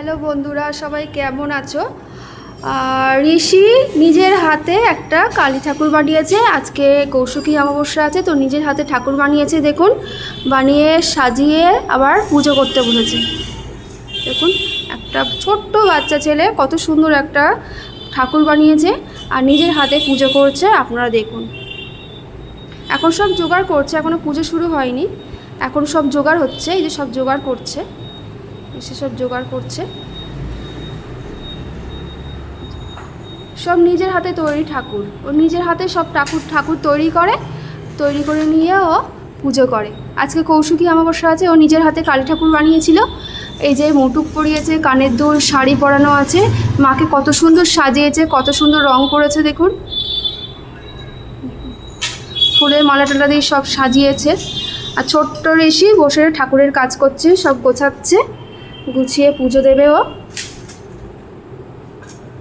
Hello বন্ধুরা, সবাই কেমন আছো? ঋষি নিজের হাতে একটা কালী ঠাকুর বানিয়েছে। আজকে কৌশিকী অমাবস্যা আছে, তো নিজের হাতে ঠাকুর বানিয়েছে। দেখুন, বানিয়ে সাজিয়ে আবার পুজো করতে বসেছে। দেখুন, একটা ছোট্ট বাচ্চা ছেলে কত সুন্দর একটা ঠাকুর বানিয়েছে আর নিজের হাতে পুজো করছে। আপনারা দেখুন, এখন সব জোগাড় করছে, এখনও পুজো শুরু হয়নি। এখন সব জোগাড় হচ্ছে, এই যে সব জোগাড় করছে, সব জোগাড় করছে। সব নিজের হাতে তৈরি ঠাকুর, ও নিজের হাতে সব ঠাকুর তৈরি করে নিয়ে ও পুজো করে। আজকে কৌশিকী অমাবস্যা আছে, ও নিজের হাতে কালী ঠাকুর বানিয়েছিল। এই যে মুটুক পরিয়েছে, কানের দুল, শাড়ি পরানো আছে, মাকে কত সুন্দর সাজিয়েছে, কত সুন্দর রং করেছে। দেখুন, ফুলের মালা টালা দিয়ে সব সাজিয়েছে। আর ছোট্ট ঋষি বসে ঠাকুরের কাজ করছে, সব গোছাচ্ছে, গুছিয়ে পুজো দেবে ও।